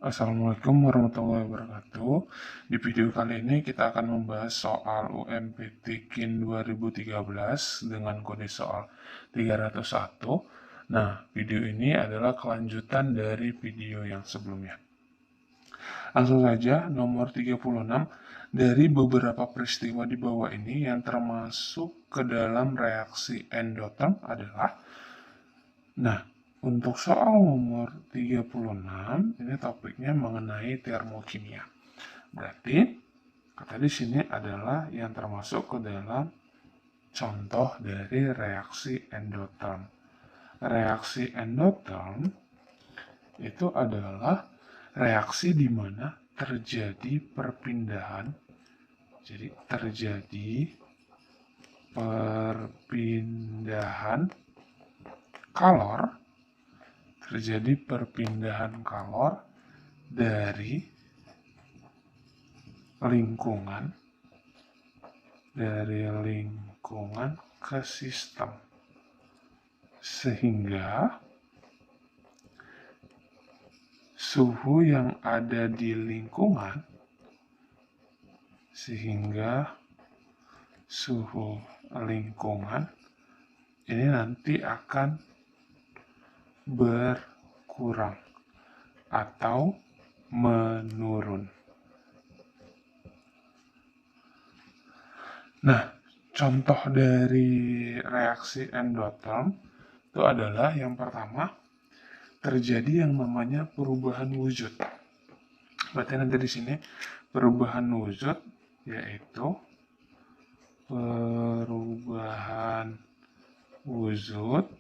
Assalamualaikum warahmatullahi wabarakatuh. Di video kali ini kita akan membahas soal UMPT KIN 2013 dengan kode soal 301. Nah, video ini adalah kelanjutan dari video yang sebelumnya. Langsung saja, nomor 36. Dari beberapa peristiwa di bawah ini yang termasuk ke dalam reaksi endotherm adalah. Nah, untuk soal nomor 36, ini topiknya mengenai termokimia. Berarti, kata di sini adalah yang termasuk ke dalam contoh dari reaksi endotherm. Reaksi endotherm itu adalah reaksi di mana terjadi perpindahan. Jadi, terjadi perpindahan kalor dari lingkungan ke sistem, sehingga suhu yang ada di lingkungan ini nanti akan berkurang atau menurun. Nah, contoh dari reaksi endotherm itu adalah yang pertama, terjadi yang namanya perubahan wujud. Berarti nanti di sini perubahan wujud yaitu perubahan wujud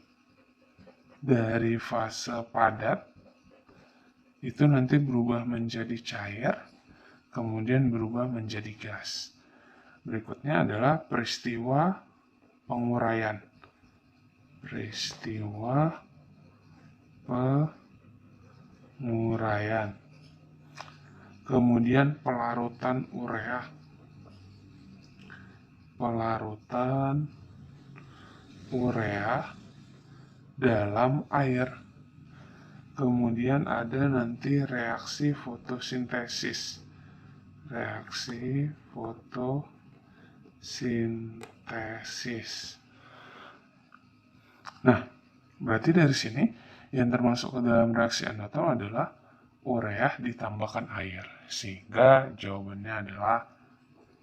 dari fase padat itu nanti berubah menjadi cair, kemudian berubah menjadi gas. Berikutnya adalah peristiwa penguraian. Kemudian pelarutan urea dalam air. Kemudian ada nanti reaksi fotosintesis. Nah, berarti dari sini yang termasuk ke dalam reaksi endotherm adalah urea ditambahkan air, sehingga jawabannya adalah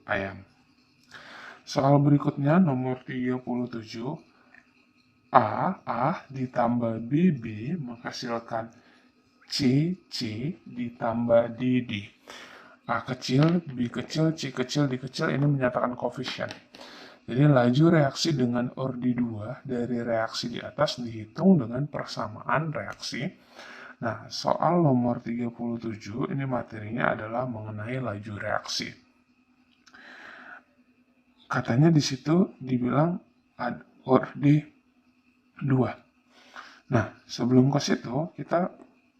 ayam. Soal berikutnya nomor 37. A ditambah BB menghasilkan C ditambah DD. A kecil, B kecil, C kecil, D kecil ini menyatakan koefisien. Jadi laju reaksi dengan ordi 2 dari reaksi di atas dihitung dengan persamaan reaksi. Nah, soal nomor 37 ini materinya adalah mengenai laju reaksi. Katanya di situ dibilang ada ordi 2. Nah, sebelum ke situ kita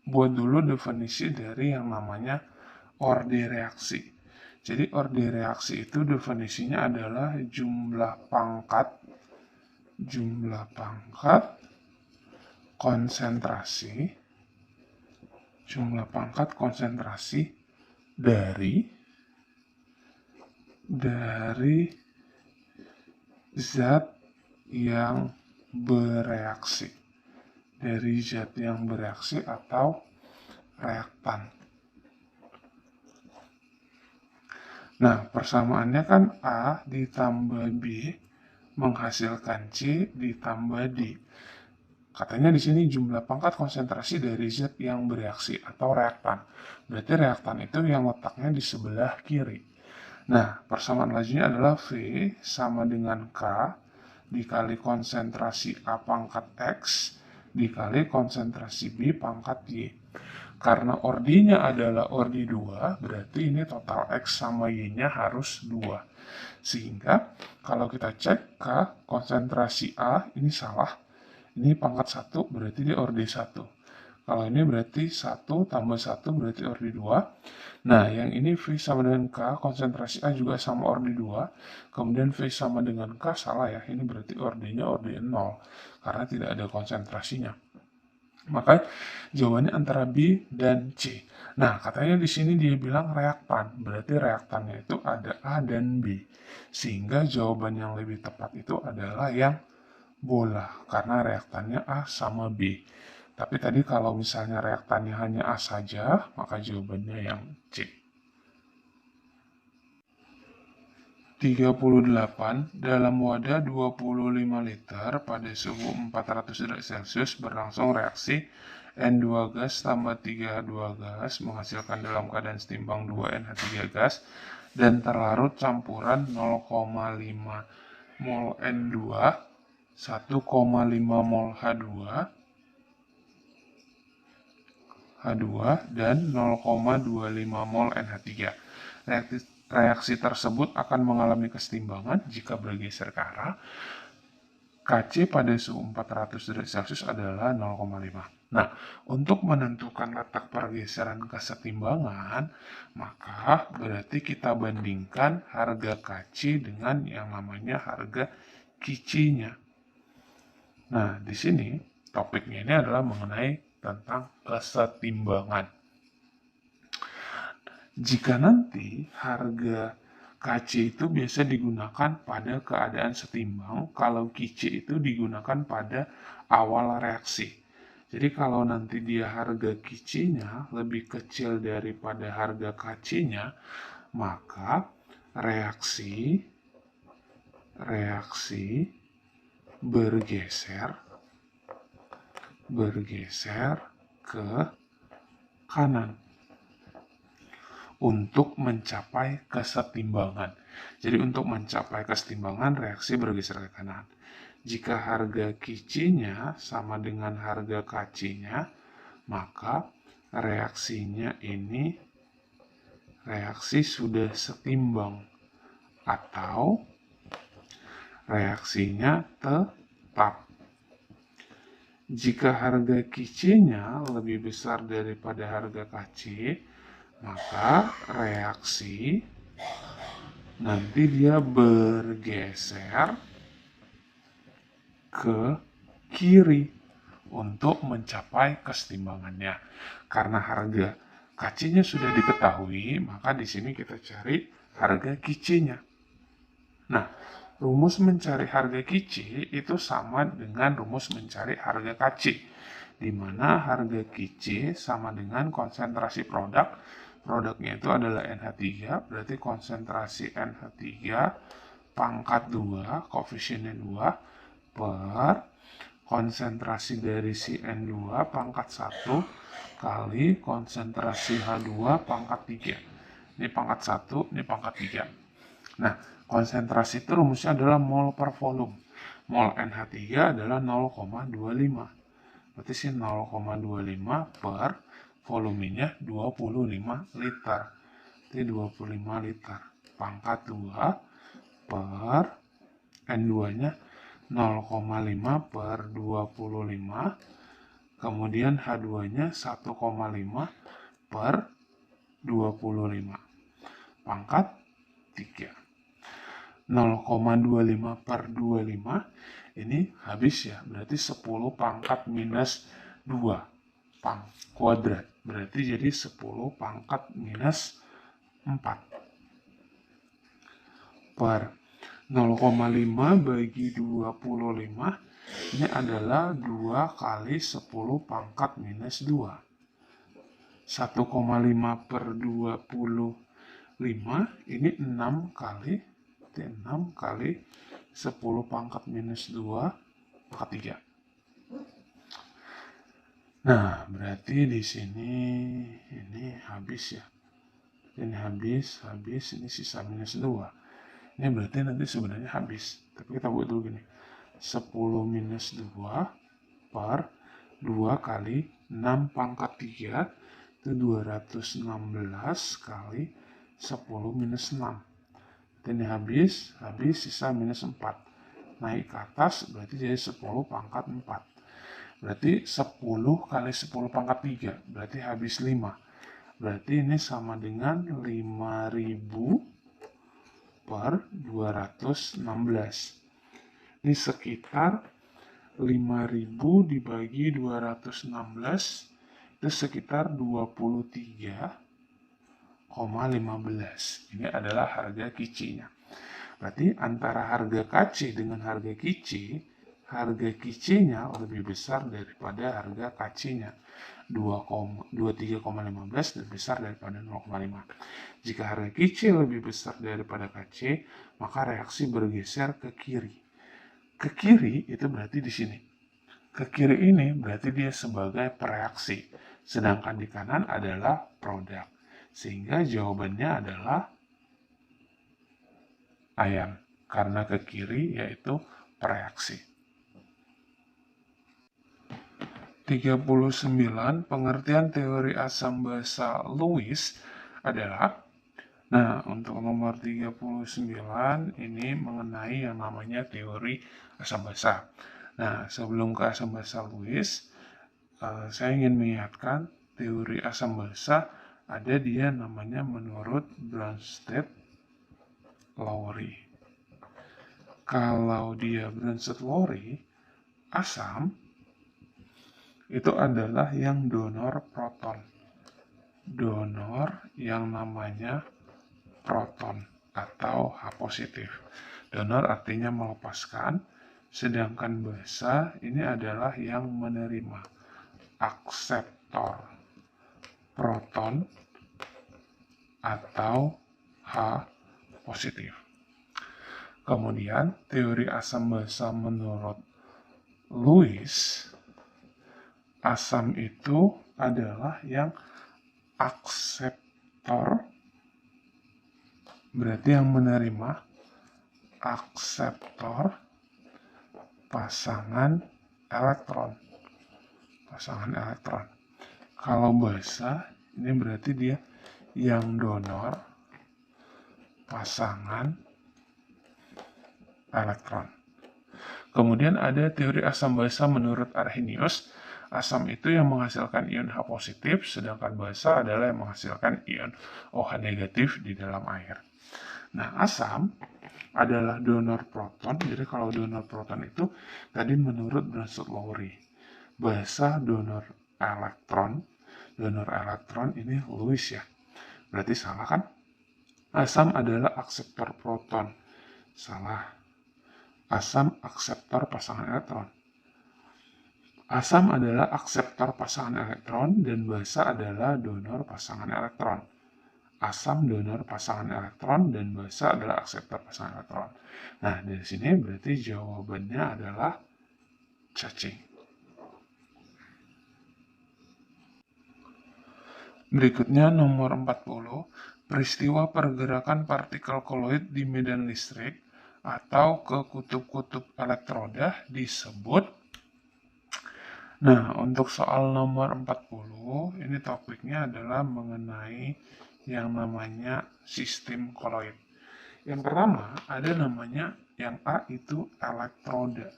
buat dulu definisi dari yang namanya ordi reaksi. Jadi ordi reaksi itu definisinya adalah jumlah pangkat konsentrasi dari zat yang bereaksi. Atau reaktan. Nah, persamaannya kan A ditambah B menghasilkan C ditambah D. Katanya di sini jumlah pangkat konsentrasi dari zat yang bereaksi atau reaktan. Berarti reaktan itu yang letaknya di sebelah kiri. Nah, persamaan lajunya adalah V sama dengan K dikali konsentrasi A pangkat X dikali konsentrasi B pangkat Y. Karena ordinya adalah ordi 2, berarti ini total X sama Y-nya harus 2. Sehingga kalau kita cek K konsentrasi A, ini salah. Ini pangkat 1, berarti dia ordi 1. Kalau ini berarti 1 tambah 1 berarti ordi 2. Nah, yang ini V sama dengan K, konsentrasi A juga sama ordi 2. Kemudian V sama dengan K, salah ya. Ini berarti ordinya ordi 0, karena tidak ada konsentrasinya. Maka jawabannya antara B dan C. Nah, katanya di sini dia bilang reaktan, berarti reaktannya itu ada A dan B. Sehingga jawaban yang lebih tepat itu adalah yang bola, karena reaktannya A sama B. Tapi tadi kalau misalnya reaktannya hanya A saja, maka jawabannya yang C. 38. Dalam wadah 25 liter pada suhu 400 derajat Celcius berlangsung reaksi N2 gas tambah 3H2 gas menghasilkan dalam keadaan setimbang 2NH3 gas dan terlarut campuran 0,5 mol N2, 1,5 mol H2 dan 0,25 mol NH3. Reaksi tersebut akan mengalami kesetimbangan jika bergeser ke arah Kc pada suhu 400 derajat Celcius adalah 0,5. Nah, untuk menentukan letak pergeseran kesetimbangan, maka berarti kita bandingkan harga Kc dengan yang namanya harga Kc-nya. Nah, di sini topiknya ini adalah mengenai tentang kesetimbangan. Jika nanti harga Kc itu biasa digunakan pada keadaan setimbang, kalau Kc itu digunakan pada awal reaksi. Jadi kalau nanti dia harga Kc-nya lebih kecil daripada harga Kc-nya, maka reaksi bergeser ke kanan untuk mencapai kesetimbangan. Jadi untuk mencapai kesetimbangan, reaksi bergeser ke kanan. Jika harga Kc-nya sama dengan harga Kc-nya, maka reaksinya ini reaksi sudah setimbang atau reaksinya tetap. Jika harga Kc-nya lebih besar daripada harga Kc, maka reaksi nanti dia bergeser ke kiri untuk mencapai kesetimbangannya. Karena harga Kc-nya sudah diketahui, maka di sini kita cari harga Kc-nya. Nah, rumus mencari harga Kc itu sama dengan rumus mencari harga Kc, di mana harga Kc sama dengan konsentrasi produknya itu adalah NH3, berarti konsentrasi NH3 pangkat 2, koefisiennya 2, per konsentrasi dari si N2 pangkat 1 kali konsentrasi H2 pangkat 3. Ini pangkat 1, ini pangkat 3. Nah, konsentrasi itu rumusnya adalah mol per volume. Mol NH3 adalah 0,25. Berarti sih 0,25 per volumenya 25 liter. Jadi 25 liter. Pangkat 2 per N2-nya 0,5 per 25. Kemudian H2-nya 1,5 per 25. Pangkat 3. 0,25 per 25 ini habis ya, berarti 10 pangkat minus 2 kuadrat, berarti jadi 10 pangkat minus 4 per 0,5 bagi 25 ini adalah 2 kali 10 pangkat minus 2. 1,5 per 25 ini 6 kali 10 pangkat minus 2 pangkat 3. Nah, berarti di sini ini habis ya. Ini habis, ini sisa minus 2. Ini berarti nanti sebenarnya habis. Tapi kita buat dulu gini. 10 minus 2 per 2 kali 6 pangkat 3 itu 216 kali 10 minus 6. Ini habis, sisa minus 4. Naik ke atas berarti jadi 10 pangkat 4. Berarti 10 kali 10 pangkat 3, berarti habis 5. Berarti ini sama dengan 5000 per 216. Ini sekitar 5000 dibagi 216, itu sekitar 23,15. Ini adalah harga KICI-nya. Berarti antara harga KC dengan harga KICI-nya lebih besar daripada harga KC-nya. 23,15 lebih besar daripada 0,5. Jika harga KICI lebih besar daripada KC, maka reaksi bergeser ke kiri. Ke kiri itu berarti di sini. Ke kiri ini berarti dia sebagai pereaksi, sedangkan di kanan adalah produk. Sehingga jawabannya adalah ayam, karena ke kiri yaitu pereaksi. 39. Pengertian teori asam basa Lewis adalah, nah untuk nomor 39 ini mengenai yang namanya teori asam basa. Nah sebelum ke asam basa Lewis, saya ingin mengingatkan teori asam basa ada dia namanya menurut Bronsted-Lowry. Kalau dia Bronsted-Lowry, asam itu adalah yang donor proton. Donor yang namanya proton atau H positif. Donor artinya melepaskan, sedangkan basa ini adalah yang menerima, akseptor proton atau H positif. Kemudian teori asam basa menurut Lewis, asam itu adalah yang akseptor, berarti yang menerima, akseptor pasangan elektron. Kalau basa ini berarti dia yang donor pasangan elektron. Kemudian ada teori asam basa menurut Arrhenius. Asam itu yang menghasilkan ion H positif, sedangkan basa adalah yang menghasilkan ion OH negatif di dalam air. Nah, asam adalah donor proton. Jadi kalau donor proton itu tadi menurut Bronsted-Lowry. Basa donor elektron ini Lewis ya. Berarti salah kan? Asam adalah akseptor proton. Salah. Asam akseptor pasangan elektron. Asam adalah akseptor pasangan elektron dan basa adalah donor pasangan elektron. Asam donor pasangan elektron dan basa adalah akseptor pasangan elektron. Nah, dari sini berarti jawabannya adalah cacing. Berikutnya nomor 40, peristiwa pergerakan partikel koloid di medan listrik atau ke kutub-kutub elektroda disebut. Nah, untuk soal nomor 40, ini topiknya adalah mengenai yang namanya sistem koloid. Yang pertama, ada namanya, yang A itu elektroda.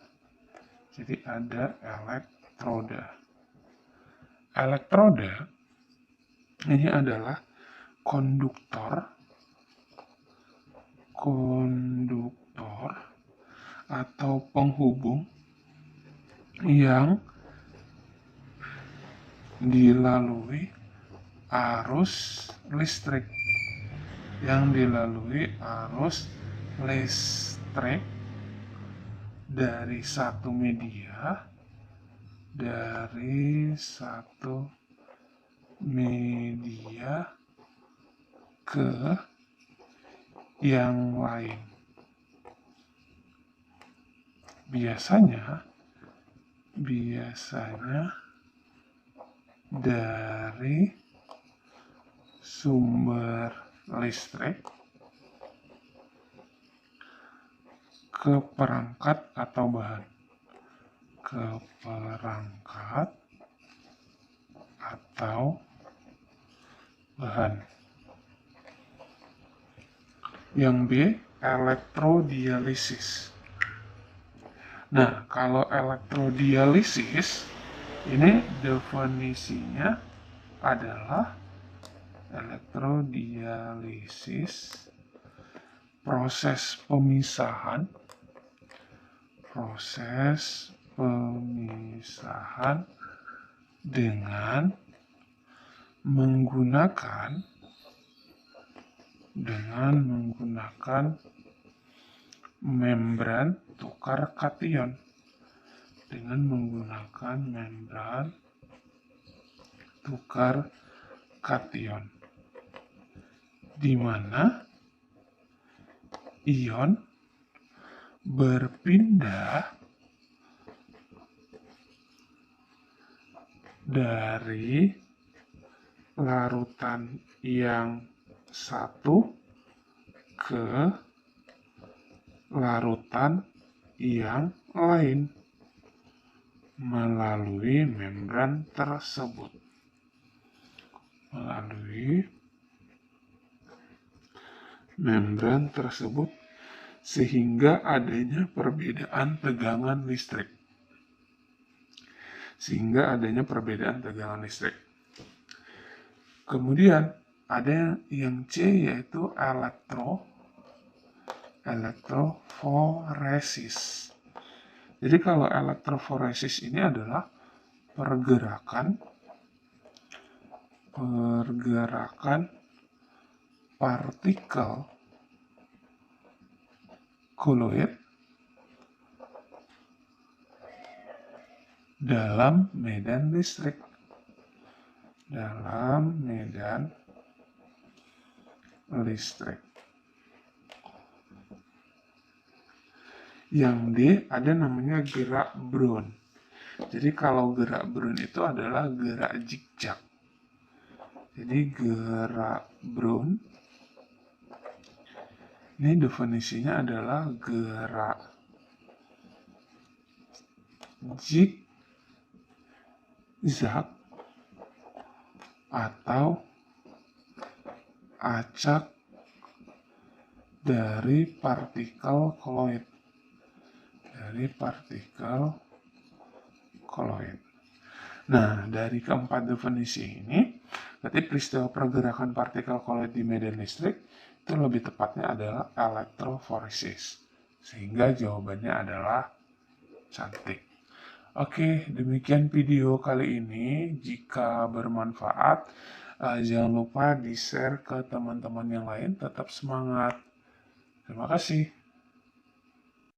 Jadi ada elektroda. Elektroda ini adalah konduktor atau penghubung yang dilalui arus listrik dari satu media ke yang lain. Biasanya dari sumber listrik ke perangkat atau bahan. Yang B, elektrodialisis. Nah, kalau elektrodialisis, ini definisinya adalah proses pemisahan dengan menggunakan membran tukar kation. Dengan menggunakan membran tukar kation, di mana ion berpindah dari larutan yang satu ke larutan yang lain melalui membran tersebut. Sehingga adanya perbedaan tegangan listrik. Kemudian ada yang C, yaitu elektroforesis. Jadi kalau elektroforesis ini adalah pergerakan partikel koloid dalam medan listrik. Yang D ada namanya gerak Brown. Jadi kalau gerak Brown itu adalah gerak zigzag. Jadi gerak Brown ini definisinya adalah gerak zigzag atau acak dari partikel koloid. Nah, dari keempat definisi ini, berarti peristiwa pergerakan partikel koloid di medan listrik itu lebih tepatnya adalah elektroforesis. Sehingga jawabannya adalah cantik. Oke, demikian video kali ini. Jika bermanfaat, jangan lupa di-share ke teman-teman yang lain. Tetap semangat. Terima kasih.